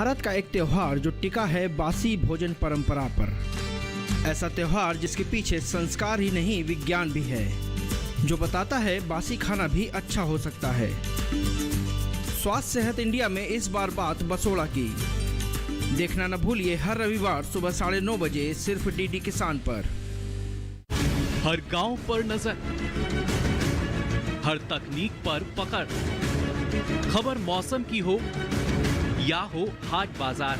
भारत का एक त्योहार जो टिका है बासी भोजन परंपरा पर। ऐसा त्योहार जिसके पीछे संस्कार ही नहीं विज्ञान भी है, जो बताता है बासी खाना भी अच्छा हो सकता है। स्वास्थ्य सेहत इंडिया में इस बार बात बसोड़ा की। देखना न भूलिए हर रविवार सुबह 9:30 बजे सिर्फ डीडी किसान पर। हर गांव पर नजर, हर तकनीक पर पकड़, खबर मौसम की हो या हो हाट बाजार,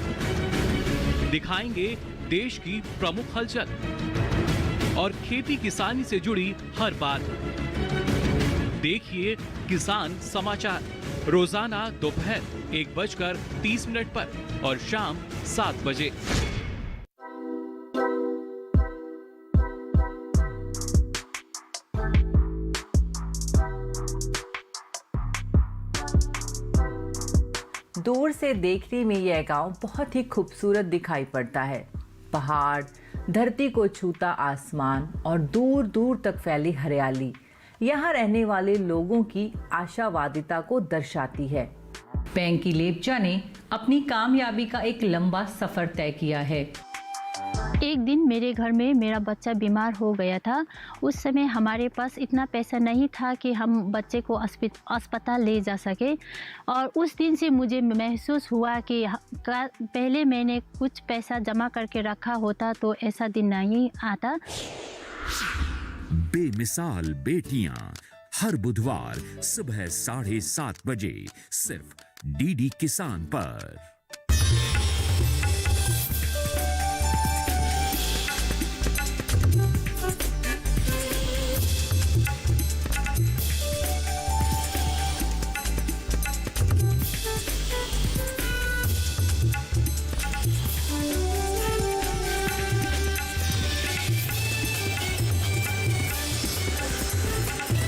दिखाएंगे देश की प्रमुख हलचल और खेती किसानी से जुड़ी हर बात। देखिए किसान समाचार रोजाना दोपहर 1:30 पर और शाम 7 बजे। दूर से देखने में यह गांव बहुत ही खूबसूरत दिखाई पड़ता है। पहाड़, धरती को छूता आसमान और दूर दूर तक फैली हरियाली यहाँ रहने वाले लोगों की आशावादिता को दर्शाती है। पेंकी लेप्चा ने अपनी कामयाबी का एक लंबा सफर तय किया है। एक दिन मेरे घर में मेरा बच्चा बीमार हो गया था। उस समय हमारे पास इतना पैसा नहीं था कि हम बच्चे को अस्पताल ले जा सके, और उस दिन से मुझे महसूस हुआ कि पहले मैंने कुछ पैसा जमा करके रखा होता तो ऐसा दिन नहीं आता। बेमिसाल बेटियां हर बुधवार सुबह 7:30 बजे सिर्फ डीडी किसान पर।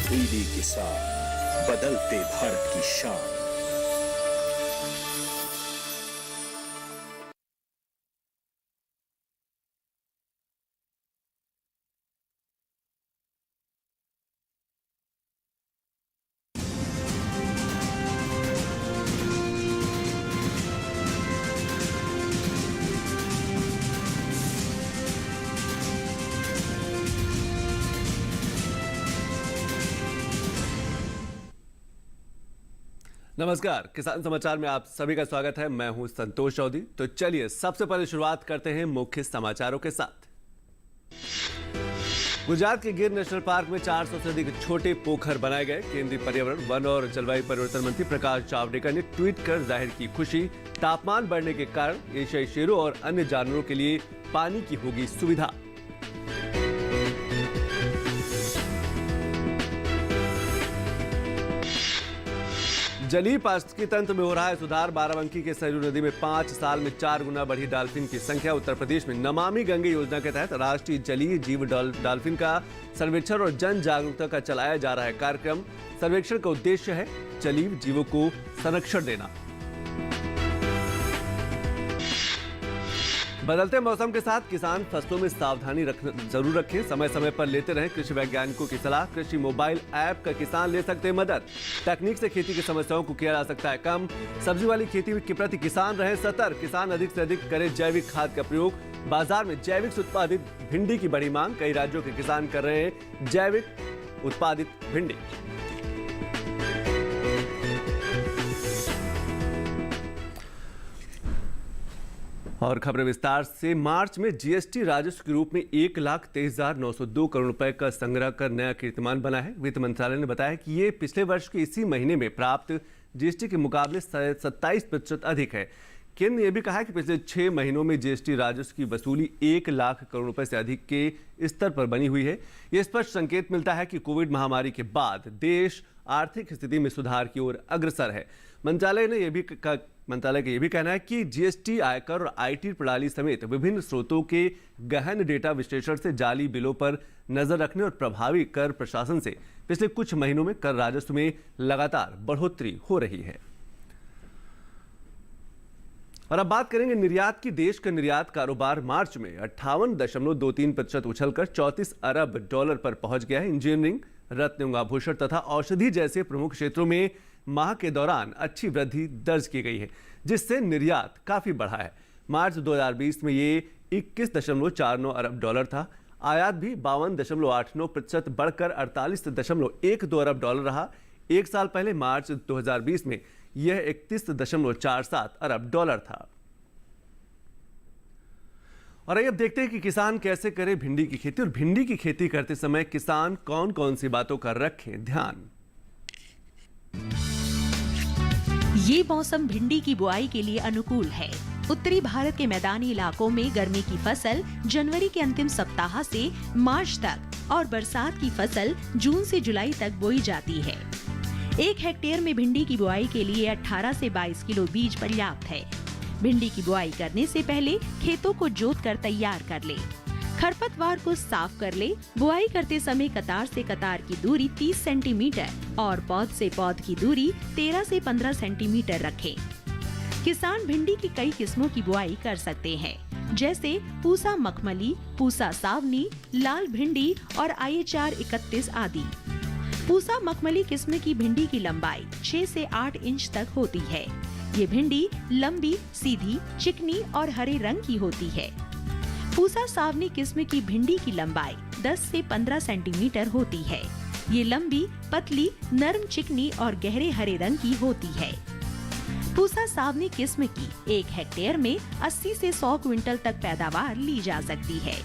डीडी किसान, बदलते भारत की शान। नमस्कार, किसान समाचार में आप सभी का स्वागत है। मैं हूं संतोष चौधरी। तो चलिए सबसे पहले शुरुआत करते हैं मुख्य समाचारों के साथ। गुजरात के गिर नेशनल पार्क में 400 से अधिक छोटे पोखर बनाए गए। केंद्रीय पर्यावरण, वन और जलवायु परिवर्तन मंत्री प्रकाश जावड़ेकर ने ट्वीट कर जाहिर की खुशी। तापमान बढ़ने के कारण एशियाई शेरों और अन्य जानवरों के लिए पानी की होगी सुविधा। जलीय पारिस्थितिकी तंत्र में हो रहा है सुधार। बाराबंकी के सरयू नदी में 5 साल में 4 गुना बढ़ी डॉल्फिन की संख्या। उत्तर प्रदेश में नमामि गंगे योजना के तहत राष्ट्रीय जलीय जीव डॉल्फिन का सर्वेक्षण और जन जागरूकता का चलाया जा रहा है कार्यक्रम। सर्वेक्षण का उद्देश्य है जलीय जीवों को संरक्षण देना। बदलते मौसम के साथ किसान फसलों में सावधानी जरूर रखें। समय समय पर लेते रहें कृषि वैज्ञानिकों की सलाह। कृषि मोबाइल ऐप का किसान ले सकते हैं मदद। तकनीक से खेती की समस्याओं को किया जा सकता है कम। सब्जी वाली खेती के प्रति किसान रहें सतर्क। किसान अधिक से अधिक करें जैविक खाद का प्रयोग। बाजार में जैविक से उत्पादित भिंडी की बड़ी मांग। कई राज्यों के किसान कर रहे हैं जैविक उत्पादित भिंडी। और खबरें विस्तार से। मार्च में जीएसटी राजस्व के रूप में 1,23,902 करोड़ रुपए का संग्रह कर नया कीर्तिमान बना है। वित्त मंत्रालय ने बताया कि ये पिछले वर्ष के इसी महीने में प्राप्त जीएसटी के मुकाबले 27% अधिक है। केंद्र ने यह भी कहा है कि पिछले 6 महीनों में जीएसटी राजस्व की वसूली 1 लाख करोड़ रुपए से अधिक के स्तर पर बनी हुई है। यह स्पष्ट संकेत मिलता है कि कोविड महामारी के बाद देश आर्थिक स्थिति में सुधार की ओर अग्रसर है। मंत्रालय का यह भी कहना है कि जीएसटी, आयकर और आईटी प्रणाली समेत विभिन्न स्रोतों के गहन डेटा विश्लेषण से जाली बिलों पर नजर रखने और प्रभावी कर प्रशासन से पिछले कुछ महीनों में कर राजस्व में लगातार बढ़ोतरी हो रही है। और अब बात करेंगे निर्यात की। देश का निर्यात कारोबार मार्च में 58.23% उछलकर 34 अरब डॉलर पर पहुंच गया है। इंजीनियरिंग, रत्न, आभूषण तथा औषधि जैसे प्रमुख क्षेत्रों में माह के दौरान अच्छी वृद्धि दर्ज की गई है, जिससे निर्यात काफी बढ़ा है। मार्च 2020 में ये 21.49 अरब डॉलर था। आयात भी 52.89% बढ़कर 48.12 अरब डॉलर रहा। एक साल पहले मार्च 2020 में यह 31.47 अरब डॉलर था। और अब देखते हैं कि किसान कैसे करे भिंडी की खेती, और भिंडी की खेती करते समय किसान कौन कौन सी बातों का रखें ध्यान। ये मौसम भिंडी की बुआई के लिए अनुकूल है। उत्तरी भारत के मैदानी इलाकों में गर्मी की फसल जनवरी के अंतिम सप्ताह से मार्च तक और बरसात की फसल जून से जुलाई तक बोई जाती है। 1 हेक्टेयर में भिंडी की बुआई के लिए 18 से 22 किलो बीज पर्याप्त है। भिंडी की बुआई करने से पहले खेतों को जोतकर तैयार कर ले। खरपतवार को साफ कर ले। बुआई करते समय कतार से कतार की दूरी 30 सेंटीमीटर और पौध से पौध की दूरी 13 से 15 सेंटीमीटर रखें। किसान भिंडी की कई किस्मों की बुआई कर सकते हैं, जैसे पूसा मखमली, पूसा सावनी, लाल भिंडी और IHR 31 आदि। पूसा मखमली किस्म की भिंडी की लंबाई 6 से 8 इंच तक होती है। ये भिंडी लंबी, सीधी, चिकनी और हरे रंग की होती है। पूसा सावनी किस्म की भिंडी की लंबाई 10 से 15 सेंटीमीटर होती है। ये लंबी, पतली, नरम, चिकनी और गहरे हरे रंग की होती है। पूसा सावनी किस्म की 1 हेक्टेयर में 80 से 100 क्विंटल तक पैदावार ली जा सकती है।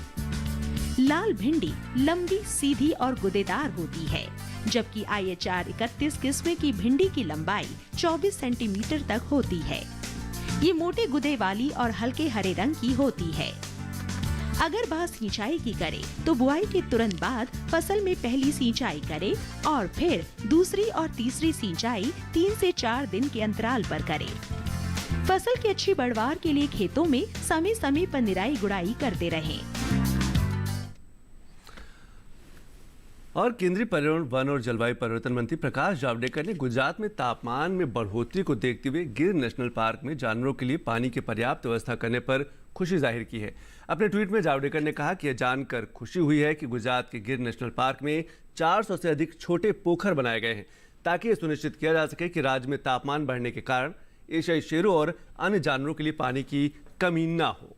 लाल भिंडी लंबी, सीधी और गुदेदार होती है, जबकि IHR 31 किस्म की भिंडी की लंबाई 24 सेंटीमीटर तक होती है। ये मोटे गुदे वाली और हल्के हरे रंग की होती है। अगर बात सिंचाई की करें तो बुआई के तुरंत बाद फसल में पहली सिंचाई करें और फिर दूसरी और तीसरी सिंचाई 3 से 4 दिन के अंतराल पर करें। फसल की अच्छी पैदावार के लिए खेतों में समय समय पर निराई गुड़ाई करते रहें। और केंद्रीय पर्यावरण, वन और जलवायु परिवर्तन मंत्री प्रकाश जावड़ेकर ने गुजरात में तापमान में बढ़ोतरी को देखते हुए गिर नेशनल पार्क में जानवरों के लिए पानी की पर्याप्त व्यवस्था करने पर खुशी जाहिर की है। अपने ट्वीट में जावड़ेकर ने कहा कि यह जानकर खुशी हुई है कि गुजरात के गिर नेशनल पार्क में 400 से अधिक छोटे पोखर बनाए गए हैं, ताकि यह सुनिश्चित किया जा सके कि राज्य में तापमान बढ़ने के कारण एशियाई शेरों और अन्य जानवरों के लिए पानी की कमी न हो।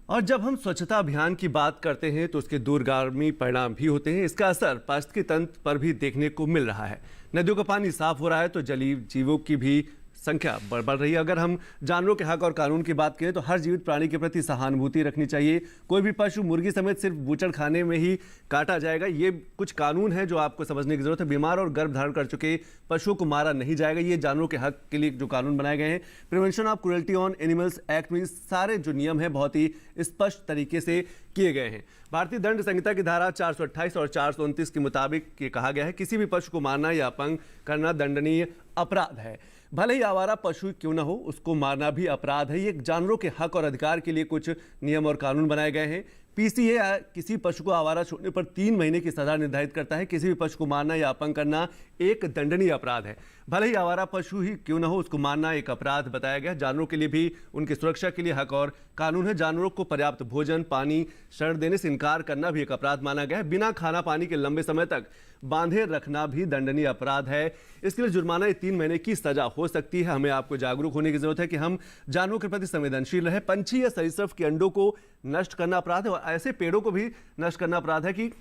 और जब हम स्वच्छता अभियान की बात करते हैं तो उसके दूरगामी परिणाम भी होते हैं। इसका असर पारिस्थितिकी तंत्र पर भी देखने को मिल रहा है। नदियों का पानी साफ हो रहा है तो जलीय जीवों की भी संख्या बढ़ रही है। अगर हम जानवरों के हक और कानून की बात करें तो हर जीवित प्राणी के प्रति सहानुभूति रखनी चाहिए। कोई भी पशु मुर्गी समेत सिर्फ बूचड़ खाने में ही काटा जाएगा, ये कुछ कानून है जो आपको समझने की जरूरत है। बीमार और गर्भ धारण कर चुके पशुओं को मारा नहीं जाएगा, ये जानवरों के हक के लिए जो कानून बनाए गए हैं। Prevention of cruelty on animals act में सारे जो नियम है बहुत ही स्पष्ट तरीके से किए गए हैं। भारतीय दंड संहिता की धारा 428 और 429 के मुताबिक ये कहा गया है किसी भी पशु को मारना या अपंग करना दंडनीय अपराध है। भले ही आवारा पशु क्यों न हो, उसको मारना भी अपराध है। ये जानवरों के हक और अधिकार के लिए कुछ नियम और कानून बनाए गए हैं। PCA किसी पशु को आवारा छोड़ने पर 3 महीने की सजा निर्धारित करता है। किसी भी पशु को मारना या अपंग करना एक दंडनीय अपराध है। भले ही आवारा पशु ही क्यों न हो, उसको मारना एक अपराध बताया गया। जानवरों के लिए भी उनकी सुरक्षा के लिए हक और कानून है। जानवरों को पर्याप्त भोजन, पानी, शरण देने से इनकार करना भी एक अपराध माना गया है। बिना खाना पानी के लंबे समय तक बांधे रखना भी दंडनीय अपराध है। इसके लिए जुर्माना 3 महीने की सजा हो सकती है। हमें आपको जागरूक होने की जरूरत है कि हम जानवरों के प्रति संवेदनशील रहे। पंछी या सरीसृप के अंडों को नष्ट करना अपराध है और ऐसे पेड़ों को भी नष्ट करना अपराध है कि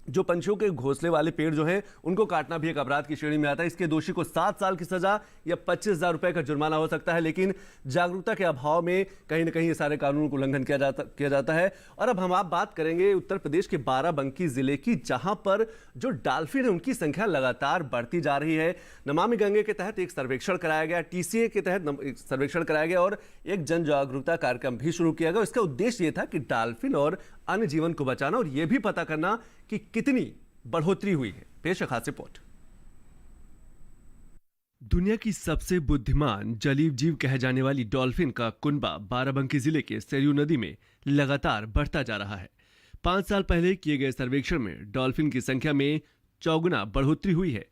जो पंछियों के घोंसले वाले पेड़ जो हैं उनको काटना भी एक अपराध की श्रेणी में आता है। इसके दोषी को 7 साल की सजा या 25,000 रुपए का जुर्माना हो सकता है। लेकिन जागरूकता के अभाव में कहीं ना कहीं ये सारे कानूनों को उल्लंघन किया जाता है। और अब हम आप बात करेंगे उत्तर प्रदेश के बाराबंकी जिले की, जहां पर जो डॉल्फिन है उनकी संख्या लगातार बढ़ती जा रही है। नमामि गंगे के तहत एक सर्वेक्षण कराया गया, TCA के तहत सर्वेक्षण कराया गया और एक जन जागरूकता कार्यक्रम भी शुरू किया गया। इसका उद्देश्य ये था कि डॉल्फिन और अन्य जीवन को बचाना और यह भी पता करना कि कितनी बढ़ोतरी हुई है। पेश है खास रिपोर्ट। दुनिया की सबसे बुद्धिमान जलीय जीव कहे जाने वाली डॉल्फिन का कुनबा बाराबंकी जिले के सरयू नदी में लगातार बढ़ता जा रहा है। 5 साल पहले किए गए सर्वेक्षण में डॉल्फिन की संख्या में 4 गुना बढ़ोतरी हुई है।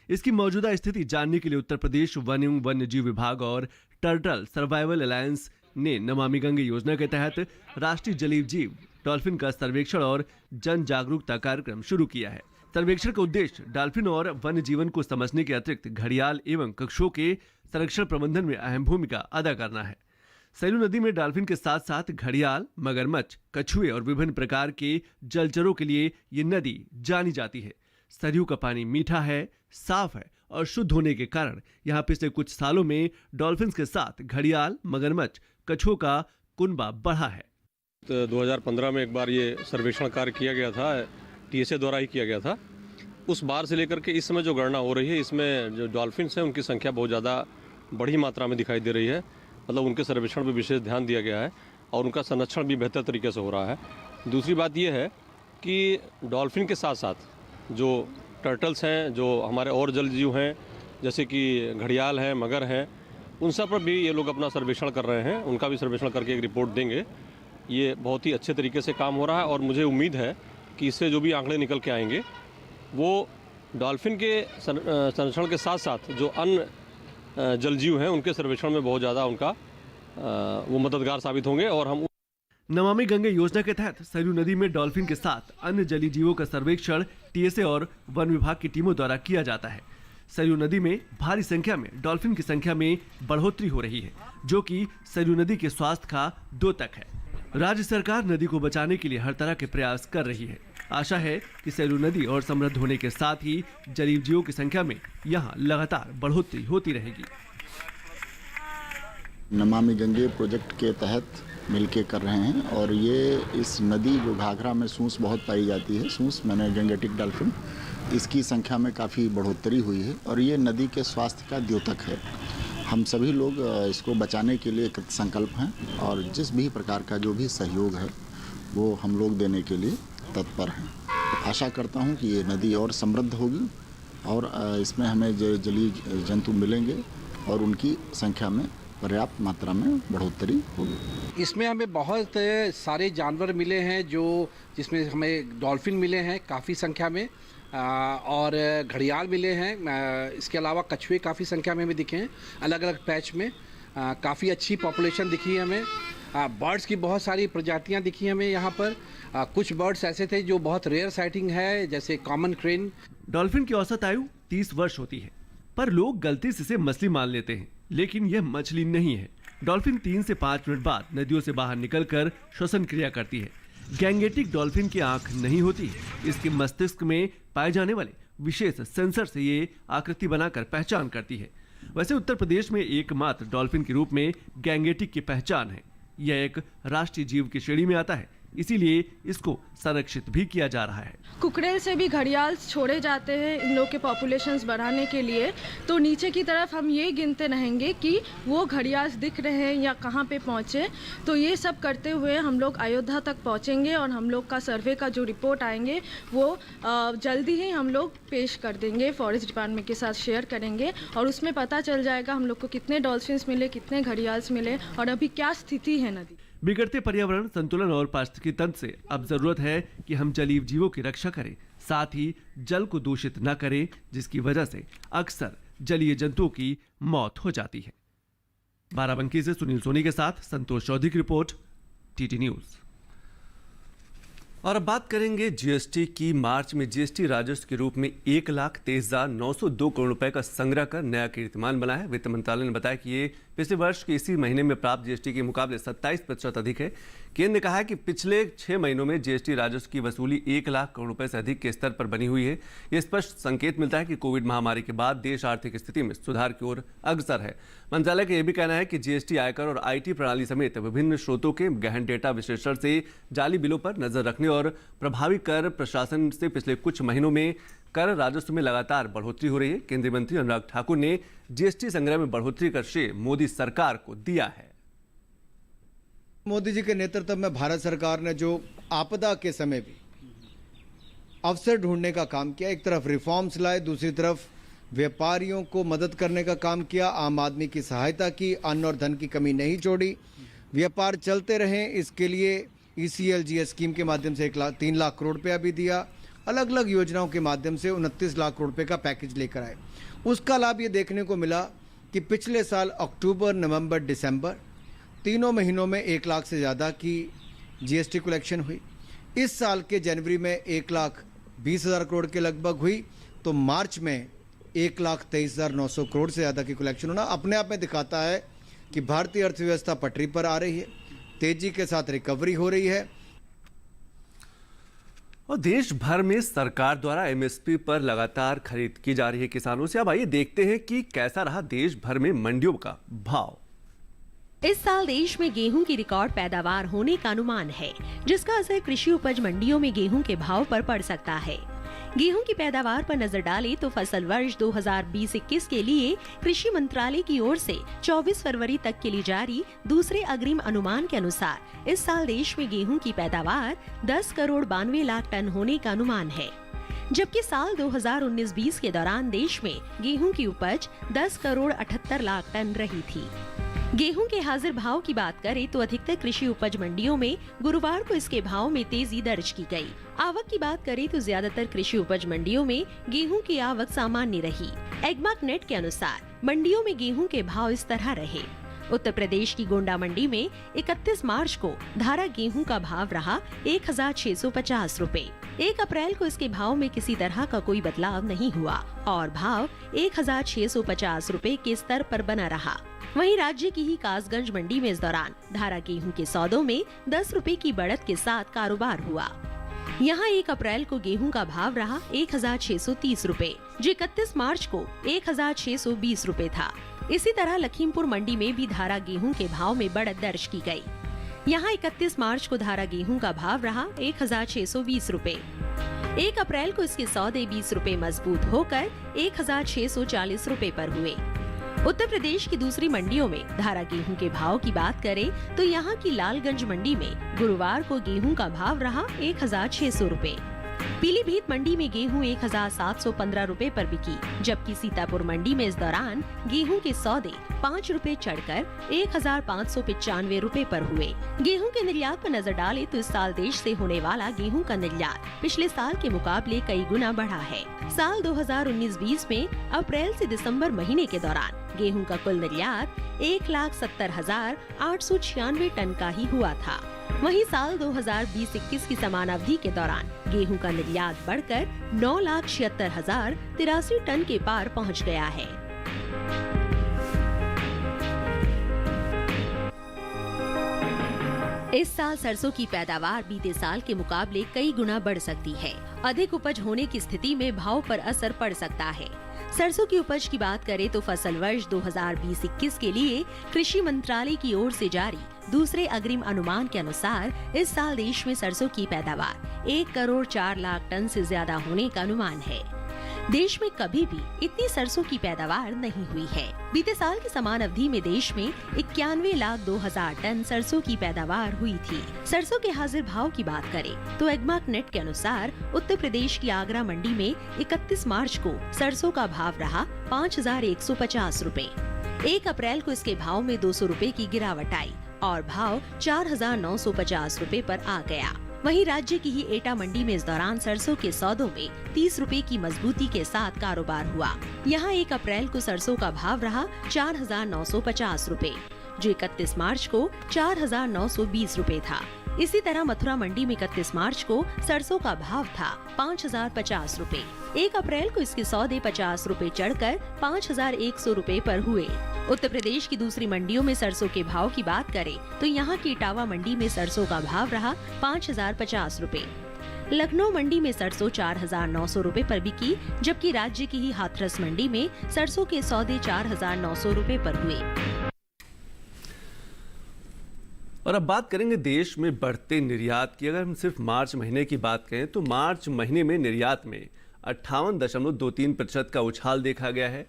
इसकी मौजूदा स्थिति जानने के लिए उत्तर प्रदेश वन एवं वन्य जीव विभाग और टर्टल सर्वाइवल अलायंस ने नमामि गंगे योजना के तहत राष्ट्रीय जलीय जीव डॉल्फिन का सर्वेक्षण और जन जागरूकता कार्यक्रम शुरू किया है। सर्वेक्षण का उद्देश्य डॉल्फिन और वन्य जीवन को समझने के अतिरिक्त घड़ियाल एवं कछुओं के संरक्षण प्रबंधन में अहम भूमिका अदा करना है। सरयू नदी में डॉल्फिन के साथ साथ घड़ियाल, मगरमच्छ, कछुए और विभिन्न प्रकार के जलचरों के लिए ये नदी जानी जाती है। सरयू का पानी मीठा है, साफ है और शुद्ध होने के कारण यहाँ पिछले कुछ सालों में डॉल्फिन के साथ घड़ियाल, मगरमच्छ, कछुओं का कुनबा बढ़ा है। 2015 में एक बार ये सर्वेक्षण कार्य किया गया था, टीएसए द्वारा ही किया गया था। उस बार से लेकर के इस समय जो गणना हो रही है, इसमें जो डॉल्फिन्स हैं उनकी संख्या बहुत ज़्यादा बड़ी मात्रा में दिखाई दे रही है। मतलब उनके सर्वेक्षण पर विशेष ध्यान दिया गया है और उनका संरक्षण भी बेहतर तरीके से हो रहा है। दूसरी बात यह है कि डॉल्फिन के साथ साथ जो टर्टल्स हैं, जो हमारे और जल जीव हैं जैसे कि घड़ियाल हैं, मगर हैं, उन सब पर भी ये लोग अपना सर्वेक्षण कर रहे हैं। उनका भी सर्वेक्षण करके एक रिपोर्ट देंगे। ये बहुत ही अच्छे तरीके से काम हो रहा है और मुझे उम्मीद है कि इससे जो भी आंकड़े निकल के आएंगे वो डॉल्फिन के संरक्षण के साथ साथ जो अन्य जलजीव हैं उनके सर्वेक्षण में बहुत ज़्यादा उनका वो मददगार साबित होंगे। और हम नमामि गंगे योजना के तहत सरयू नदी में डॉल्फिन के साथ अन्य जलीय जीवों का सर्वेक्षण टीएसए और वन विभाग की टीमों द्वारा किया जाता है। सरयू नदी में भारी संख्या में डॉल्फिन की संख्या में बढ़ोतरी हो रही है, जो कि सरयू नदी के स्वास्थ्य का द्योतक है। राज्य सरकार नदी को बचाने के लिए हर तरह के प्रयास कर रही है। आशा है कि सरयू नदी और समृद्ध होने के साथ ही जलीय जीवों की संख्या में यहाँ लगातार बढ़ोतरी होती रहेगी। नमामि गंगे प्रोजेक्ट के तहत मिलके कर रहे हैं और ये इस नदी जो घाघरा में सूंस बहुत पाई जाती है, सूंस मैंने गंगेटिक डॉल्फिन, इसकी संख्या में काफ़ी बढ़ोतरी हुई है और ये नदी के स्वास्थ्य का द्योतक है। हम सभी लोग इसको बचाने के लिए कृत संकल्प हैं और जिस भी प्रकार का जो भी सहयोग है वो हम लोग देने के लिए तत्पर हैं। आशा करता हूँ कि ये नदी और समृद्ध होगी और इसमें हमें जलीय जंतु मिलेंगे और उनकी संख्या में पर्याप्त मात्रा में बढ़ोतरी होगी। इसमें हमें बहुत सारे जानवर मिले हैं, जिसमें हमें डॉल्फिन मिले हैं काफ़ी संख्या में और घड़ियाल मिले हैं। इसके अलावा कछुए काफ़ी संख्या में हमें दिखे हैं अलग अलग पैच में। काफ़ी अच्छी पॉपुलेशन दिखी है हमें। बर्ड्स की बहुत सारी प्रजातियां दिखी हमें यहाँ पर। कुछ बर्ड्स ऐसे थे जो बहुत रेयर साइटिंग है, जैसे कॉमन क्रेन। डॉल्फिन की औसत आयु 30 वर्ष होती है, पर लोग गलती से इसे मछली मान लेते हैं, लेकिन यह मछली नहीं है। डॉल्फिन 3 से 5 मिनट बाद नदियों से बाहर निकलकर श्वसन क्रिया करती है। गैंगेटिक डॉल्फिन की आंख नहीं होती, इसके मस्तिष्क में पाए जाने वाले विशेष सेंसर से ये आकृति बनाकर पहचान करती है। वैसे उत्तर प्रदेश में एकमात्र डॉल्फिन के रूप में गैंगेटिक की पहचान है। यह एक राष्ट्रीय जीव की श्रेणी में आता है, इसीलिए इसको संरक्षित भी किया जा रहा है। कुकरेल से भी घड़ियाल छोड़े जाते हैं इन लोग के पॉपुलेशंस बढ़ाने के लिए। तो नीचे की तरफ हम ये गिनते रहेंगे कि वो घड़ियाल दिख रहे हैं या कहाँ पे पहुँचे। तो ये सब करते हुए हम लोग अयोध्या तक पहुँचेंगे और हम लोग का सर्वे का जो रिपोर्ट आएंगे वो जल्दी ही हम लोग पेश कर देंगे, फॉरेस्ट डिपार्टमेंट के साथ शेयर करेंगे और उसमें पता चल जाएगा हम लोग को कितने डॉल्फिन्स मिले, कितने घड़ियाल्स मिले और अभी क्या स्थिति है नदी। बिगड़ते पर्यावरण संतुलन और पारिस्थितिकी तंत्र से अब जरूरत है कि हम जलीय जीवों की रक्षा करें, साथ ही जल को दूषित न करें, जिसकी वजह से अक्सर जलीय जंतुओं की मौत हो जाती है। बाराबंकी से सुनील सोनी के साथ संतोष चौधरी की रिपोर्ट, टीटी न्यूज। और अब बात करेंगे जीएसटी की। मार्च में जीएसटी राजस्व के रूप में 1,23,902 करोड़ रुपए का संग्रह कर नया कीर्तिमान बना है। वित्त मंत्रालय ने बताया कि ये पिछले वर्ष के इसी महीने में प्राप्त जीएसटी के मुकाबले 27% अधिक है। केंद्र ने कहा है कि पिछले 6 महीनों में जीएसटी राजस्व की वसूली 1 लाख करोड़ रुपए से अधिक के स्तर पर बनी हुई है। ये स्पष्ट संकेत मिलता है कि कोविड महामारी के बाद देश आर्थिक स्थिति में सुधार की ओर अग्रसर है। मंत्रालय का यह भी कहना है कि जीएसटी, आयकर और आईटी प्रणाली समेत विभिन्न स्रोतों के गहन डेटा विश्लेषण से जाली बिलों पर नजर रखने और प्रभावी कर प्रशासन से पिछले कुछ महीनों में कर राजस्व में लगातार बढ़ोतरी हो रही है। केंद्रीय मंत्री अनुराग ठाकुर ने जीएसटी संग्रह में बढ़ोतरी का श्रेय मोदी सरकार को दिया है। मोदी जी के नेतृत्व में भारत सरकार ने जो आपदा के समय भी अवसर ढूंढने का काम किया, एक तरफ रिफॉर्म्स लाए, दूसरी तरफ व्यापारियों को मदद करने का काम किया, आम आदमी की सहायता की, अन्न और धन की कमी नहीं छोड़ी, व्यापार चलते रहे, इसके लिए ECLGS स्कीम के माध्यम से 3 लाख करोड़ रुपया भी दिया। अलग अलग योजनाओं के माध्यम से 29 लाख करोड़ रुपए का पैकेज लेकर आए। उसका लाभ ये देखने को मिला कि पिछले साल अक्टूबर, नवंबर, दिसंबर तीनों महीनों में 1 लाख से ज़्यादा की जीएसटी कलेक्शन हुई। इस साल के जनवरी में 1,20,000 करोड़ के लगभग हुई, तो मार्च में 1,23,900 करोड़ से ज़्यादा की कलेक्शन होना अपने आप में दिखाता है कि भारतीय अर्थव्यवस्था पटरी पर आ रही है, तेजी के साथ रिकवरी हो रही है। और देश भर में सरकार द्वारा एमएसपी पर लगातार खरीद की जा रही है किसानों से। अब आइए देखते हैं कि कैसा रहा देश भर में मंडियों का भाव। इस साल देश में गेहूं की रिकॉर्ड पैदावार होने का अनुमान है, जिसका असर कृषि उपज मंडियों में गेहूं के भाव पर पड़ सकता है। गेहूं की पैदावार पर नजर डालें तो फसल वर्ष 2020-21 के लिए कृषि मंत्रालय की ओर से 24 फरवरी तक के लिए जारी दूसरे अग्रिम अनुमान के अनुसार इस साल देश में गेहूं की पैदावार 10 करोड़ 92 लाख टन होने का अनुमान है, जबकि साल 2019-20 के दौरान देश में गेहूं की उपज 10 करोड़ 78 लाख टन रही थी। गेहूं के हाजिर भाव की बात करें तो अधिकतर कृषि उपज मंडियों में गुरुवार को इसके भाव में तेजी दर्ज की गई। आवक की बात करें तो ज्यादातर कृषि उपज मंडियों में गेहूं की आवक सामान्य रही। एग्मार्क नेट के अनुसार मंडियों में गेहूं के भाव इस तरह रहे। उत्तर प्रदेश की गोंडा मंडी में 31 मार्च को धारा गेहूं का भाव रहा 1,650 रुपए। 1 अप्रैल को इसके भाव में किसी तरह का कोई बदलाव नहीं हुआ और भाव 1,650 रुपए के स्तर पर बना रहा। वहीं राज्य की ही कासगंज मंडी में इस दौरान धारा गेहूं के सौदों में 10 रुपए की बढ़त के साथ कारोबार हुआ। यहां 1 अप्रैल को गेहूं का भाव रहा 1,630 रुपए, जो 31 मार्च को 1,620 रुपए था। इसी तरह लखीमपुर मंडी में भी धारा गेहूं के भाव में बढ़त दर्ज की गई। यहां 31 मार्च को धारा गेहूं का भाव रहा 1,620 रुपए। 1 अप्रैल को इसके सौदे 20 रुपए मजबूत होकर 1,640 रुपए पर हुए। उत्तर प्रदेश की दूसरी मंडियों में धारा गेहूं के भाव की बात करें तो यहां की लालगंज मंडी में गुरुवार को गेहूं का भाव रहा 1,600 रुपए। पीलीभीत मंडी में गेहूं 1,715 रुपए पर बिकी, जबकि सीतापुर मंडी में इस दौरान गेहूं के सौदे 5 रुपए चढ़कर 1,595 रुपए पर हुए। गेहूं के निर्यात पर नजर डाले तो इस साल देश से होने वाला गेहूं का निर्यात पिछले साल के मुकाबले कई गुना बढ़ा है। साल 2019-20 में अप्रैल से दिसंबर महीने के दौरान गेहूं का कुल निर्यात 1,70,896 टन का ही हुआ था। वहीं साल 2020-21 की समान अवधि के दौरान गेहूं का निर्यात बढ़कर 9,76,083 टन के पार पहुंच गया है। इस साल सरसों की पैदावार बीते साल के मुकाबले कई गुना बढ़ सकती है। अधिक उपज होने की स्थिति में भाव पर असर पड़ सकता है। सरसों की उपज की बात करें तो फसल वर्ष 2020-21 के लिए कृषि मंत्रालय की ओर से जारी दूसरे अग्रिम अनुमान के अनुसार इस साल देश में सरसों की पैदावार 1 करोड़ 4 लाख टन से ज्यादा होने का अनुमान है। देश में कभी भी इतनी सरसों की पैदावार नहीं हुई है। बीते साल की समान अवधि में देश में 91,02,000 टन सरसों की पैदावार हुई थी। सरसों के हाजिर भाव की बात करें तो एग्मार्क नेट के अनुसार उत्तर प्रदेश की आगरा मंडी में 31 मार्च को सरसों का भाव रहा 5,150 रुपए। 1 अप्रैल को इसके भाव में 200 रुपए की गिरावट आई और भाव 4,950 रुपए पर आ गया। वहीं राज्य की ही एटा मंडी में इस दौरान सरसों के सौदों में 30 रुपए की मजबूती के साथ कारोबार हुआ। यहां 1 अप्रैल को सरसों का भाव रहा 4,950 रुपए, जो 31 मार्च को 4,920 रुपए था। इसी तरह मथुरा मंडी में 31 मार्च को सरसों का भाव था 5,050 रुपए। 1 अप्रैल को इसके सौदे 50 रुपए चढ़कर 5,100 रुपए पर हुए। उत्तर प्रदेश की दूसरी मंडियों में सरसों के भाव की बात करें तो यहाँ की इटावा मंडी में सरसों का भाव रहा 5,050 रुपए। लखनऊ मंडी में सरसों 4,900 रुपए पर बिकी, जबकि राज्य की ही हाथरस मंडी में सरसों के सौदे 4,900 रुपए पर हुए। और अब बात करेंगे देश में बढ़ते निर्यात की। अगर हम सिर्फ मार्च महीने की बात करें तो मार्च महीने में निर्यात में 58.23% का उछाल देखा गया है।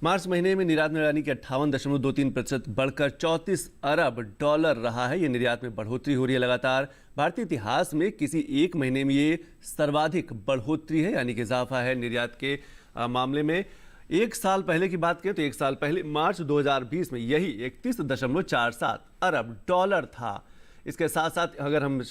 मार्च महीने में निर्यात में यानी कि 58.23% बढ़कर 34 अरब डॉलर रहा है। ये निर्यात में बढ़ोतरी हो रही है लगातार। भारतीय इतिहास में किसी एक महीने में ये सर्वाधिक बढ़ोतरी है, यानी कि इजाफा है निर्यात के मामले में। एक साल पहले की बात करें तो एक साल पहले मार्च 2020 में यही 31.47 अरब डॉलर था। इसके साथ साथ अगर हम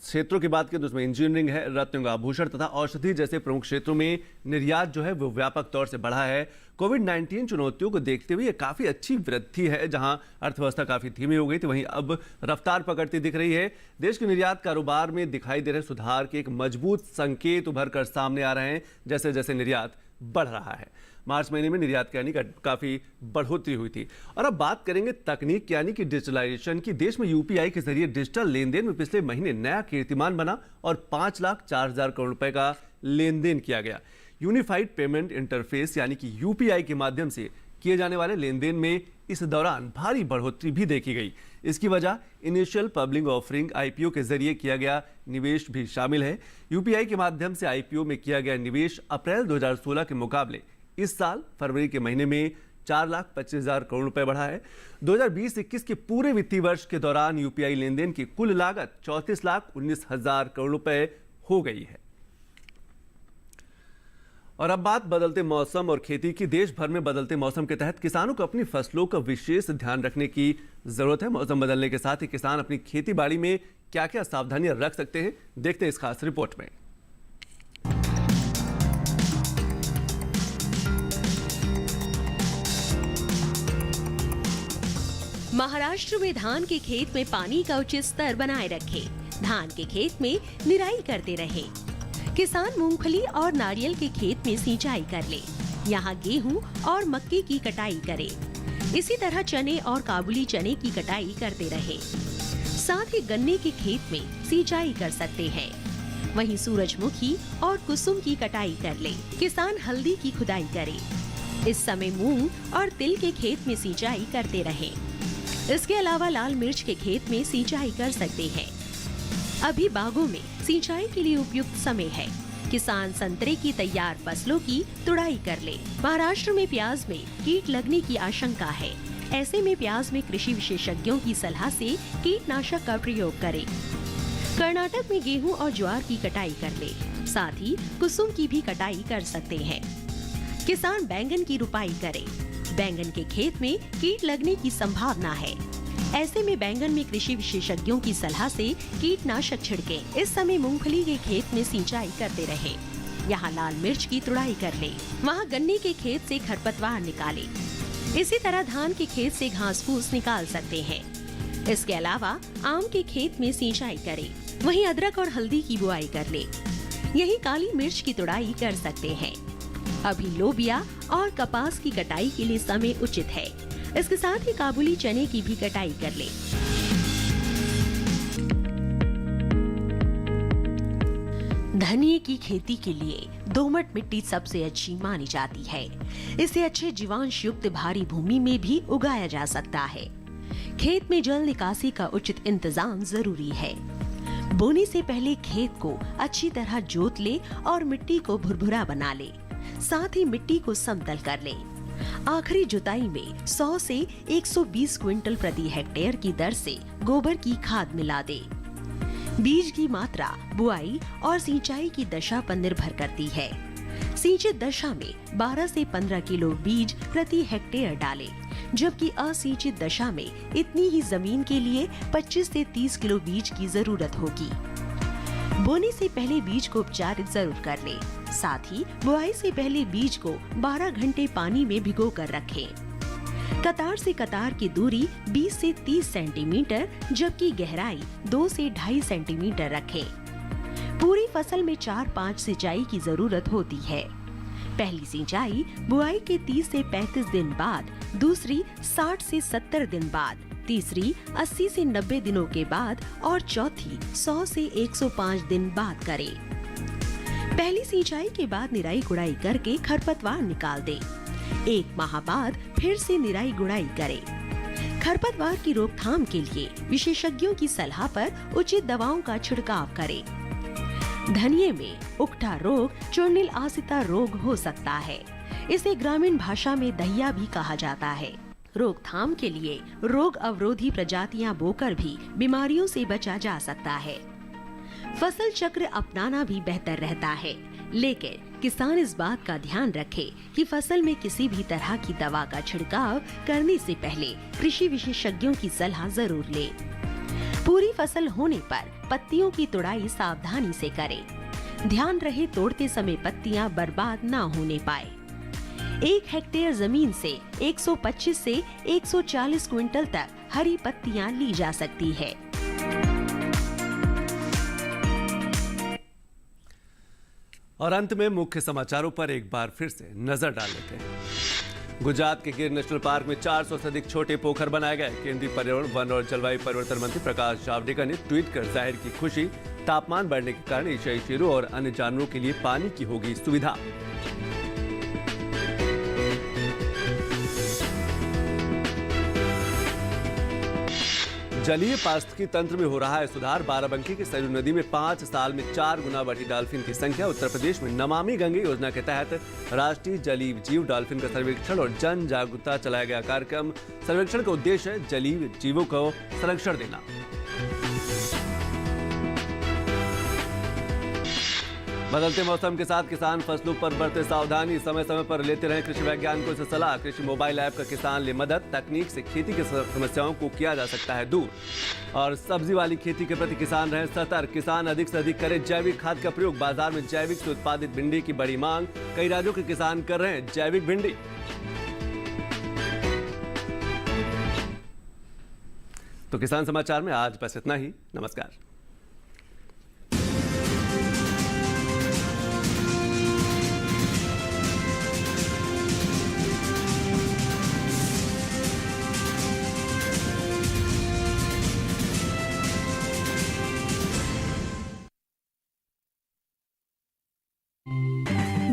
क्षेत्रों की बात करें तो उसमें इंजीनियरिंग है, रत्न आभूषण तथा औषधि जैसे प्रमुख क्षेत्रों में निर्यात जो है वो व्यापक तौर से बढ़ा है। कोविड-19 चुनौतियों को देखते हुए ये काफी अच्छी वृद्धि है। जहां अर्थव्यवस्था काफी धीमी हो गई थी, वहीं अब रफ्तार पकड़ती दिख रही है। देश के निर्यात कारोबार में दिखाई दे रहे सुधार के एक मजबूत संकेत उभर कर सामने आ रहे हैं जैसे जैसे निर्यात बढ़ रहा है। मार्च महीने में निर्यात की यानी काफी बढ़ोतरी हुई थी। और अब बात करेंगे तकनीक यानी कि डिजिटलाइजेशन की। देश में यूपीआई के जरिए डिजिटल लेन देन में पिछले महीने नया कीर्तिमान बना और 5,04,000 करोड़ रुपए का लेन देन किया गया। यूनिफाइड पेमेंट इंटरफेस यानी कि यूपीआई के माध्यम से किए जाने वाले लेन देन में इस दौरान भारी बढ़ोतरी भी देखी गई। इसकी वजह इनिशियल पब्लिक ऑफरिंग आईपीओ के जरिए किया गया निवेश भी शामिल है। यूपीआई के माध्यम से आईपीओ में किया गया निवेश अप्रैल 2016 के मुकाबले इस साल फरवरी के महीने में 4,25,000 करोड़ रुपए बढ़ा है। 2020-21 के पूरे वित्तीय वर्ष के दौरान यूपीआई लेन देन की कुल लागत 34,19,000 करोड़ रुपए हो गई है। और अब बात बदलते मौसम और खेती की। देश भर में बदलते मौसम के तहत किसानों को अपनी फसलों का विशेष ध्यान रखने की जरूरत है। मौसम बदलने के साथ ही किसान अपनी खेती बाड़ी में क्या क्या सावधानियां रख सकते हैं, देखते हैं इस खास रिपोर्ट में। महाराष्ट्र में धान के खेत में पानी का उचित स्तर बनाए रखे, धान के खेत में निराई करते रहे। किसान मूंगफली और नारियल के खेत में सिंचाई कर ले, यहाँ गेहूं और मक्के की कटाई करे। इसी तरह चने और काबुली चने की कटाई करते रहे। साथ ही गन्ने के खेत में सिंचाई कर सकते हैं। वहीं सूरजमुखी और कुसुम की कटाई कर ले। किसान हल्दी की खुदाई करे। इस समय मूंग और तिल के खेत में सिंचाई करते रहे। इसके अलावा लाल मिर्च के खेत में सिंचाई कर सकते हैं। अभी बागों में सिंचाई के लिए उपयुक्त समय है। किसान संतरे की तैयार फसलों की तुड़ाई कर ले। महाराष्ट्र में प्याज में कीट लगने की आशंका है। ऐसे में प्याज में कृषि विशेषज्ञों की सलाह से कीटनाशक का प्रयोग करें। कर्नाटक में गेहूं और ज्वार की कटाई कर ले। साथ ही कुसुम की भी कटाई कर सकते हैं। किसान बैंगन की रुपाई करे। बैंगन के खेत में कीट लगने की संभावना है। ऐसे में बैंगन में कृषि विशेषज्ञों की सलाह से कीटनाशक छिड़कें। इस समय मूंगफली के खेत में सिंचाई करते रहे। यहाँ लाल मिर्च की तुड़ाई कर ले। वहाँ गन्ने के खेत से खरपतवार निकाले। इसी तरह धान के खेत से घास फूस निकाल सकते हैं। इसके अलावा आम के खेत में सिंचाई करें। वहीं अदरक और हल्दी की बुआई कर ले। यही काली मिर्च की तुड़ाई कर सकते हैं। अभी लोबिया और कपास की कटाई के लिए समय उचित है। इसके साथ ही काबुली चने की भी कटाई कर ले। धनिये की खेती के लिए दोमट मिट्टी सबसे अच्छी मानी जाती है। इसे अच्छे जीवांश युक्त भारी भूमि में भी उगाया जा सकता है। खेत में जल निकासी का उचित इंतजाम जरूरी है। बोने से पहले खेत को अच्छी तरह जोत ले और मिट्टी को भुरभुरा बना ले। साथ ही मिट्टी को समतल कर ले। आखिरी जुताई में 100 से 120 क्विंटल प्रति हेक्टेयर की दर से गोबर की खाद मिला दे। बीज की मात्रा बुआई और सिंचाई की दशा पर निर्भर करती है। सिंचित दशा में 12 से 15 किलो बीज प्रति हेक्टेयर डालें, जबकि असिंचित दशा में इतनी ही जमीन के लिए 25 से 30 किलो बीज की जरूरत होगी। बोने से पहले बीज को उपचारित जरूर कर ले। साथ ही बुआई से पहले बीज को 12 घंटे पानी में भिगो कर रखें। कतार से कतार की दूरी 20 से 30 सेंटीमीटर जबकि गहराई 2 से 2.5 सेंटीमीटर रखें। पूरी फसल में 4-5 सिंचाई की जरूरत होती है। पहली सिंचाई बुआई के 30 से 35 दिन बाद, दूसरी 60 से 70 दिन बाद, तीसरी 80 से 90 दिनों के बाद और चौथी 100 से 105 दिन बाद करें। पहली सिंचाई के बाद निराई गुड़ाई करके खरपतवार निकाल दें। 1 माह बाद फिर से निराई गुड़ाई करें। खरपतवार की रोकथाम के लिए विशेषज्ञों की सलाह पर उचित दवाओं का छिड़काव करें। धनिये में उकठा रोग चूर्णिल आसिता रोग हो सकता है। इसे ग्रामीण भाषा में दहिया भी कहा जाता है। रोकथाम के लिए रोग अवरोधी प्रजातियां बोकर भी बीमारियों से बचा जा सकता है। फसल चक्र अपनाना भी बेहतर रहता है, लेकिन किसान इस बात का ध्यान रखे कि फसल में किसी भी तरह की दवा का छिड़काव करने से पहले कृषि विशेषज्ञों की सलाह जरूर ले। पूरी फसल होने पर पत्तियों की तुड़ाई सावधानी से करें। ध्यान रहे तोड़ते समय पत्तियां बर्बाद ना होने पाए। 1 हेक्टेयर जमीन से 125 से 140 क्विंटल तक हरी पत्तियां ली जा सकती है। और अंत में मुख्य समाचारों पर एक बार फिर से नजर डाल लेते हैं। गुजरात के गिर नेशनल पार्क में 400 से अधिक छोटे पोखर बनाए गए। केंद्रीय पर्यावरण, वन और जलवायु परिवर्तन मंत्री प्रकाश जावड़ेकर ने ट्वीट कर जाहिर की खुशी। तापमान बढ़ने के कारण एशियाई शेरों और अन्य जानवरों के लिए पानी की होगी सुविधा। जलीय पारिस्थितिकी तंत्र में हो रहा है सुधार। बाराबंकी की सरयू नदी में 5 साल में 4 गुना बढ़ी डॉल्फिन की संख्या। उत्तर प्रदेश में नमामि गंगे योजना के तहत राष्ट्रीय जलीय जीव डॉल्फिन का सर्वेक्षण और जन जागरूकता चलाया गया कार्यक्रम। सर्वेक्षण का उद्देश्य है जलीय जीवों को संरक्षण देना। बदलते मौसम के साथ किसान फसलों पर बरते सावधानी। समय समय पर लेते रहे कृषि वैज्ञानिकों से सलाह। कृषि मोबाइल ऐप का किसान ले मदद। तकनीक से खेती की समस्याओं को किया जा सकता है दूर। और सब्जी वाली खेती के प्रति किसान रहे सतर्क। किसान अधिक से अधिक करें जैविक खाद का प्रयोग। बाजार में जैविक से उत्पादित भिंडी की बड़ी मांग। कई राज्यों के किसान कर रहे हैं जैविक भिंडी। तो किसान समाचार में आज बस इतना ही। नमस्कार।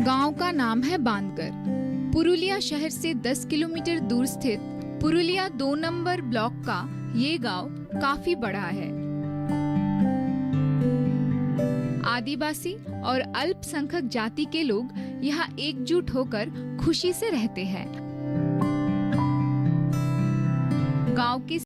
गांव का नाम है बांदकर। पुरुलिया शहर से 10 किलोमीटर दूर स्थित पुरुलिया 2 नंबर ब्लॉक का ये गांव काफी बड़ा है। आदिवासी और अल्पसंख्यक जाति के लोग यहाँ एकजुट होकर खुशी से रहते हैं। गांव की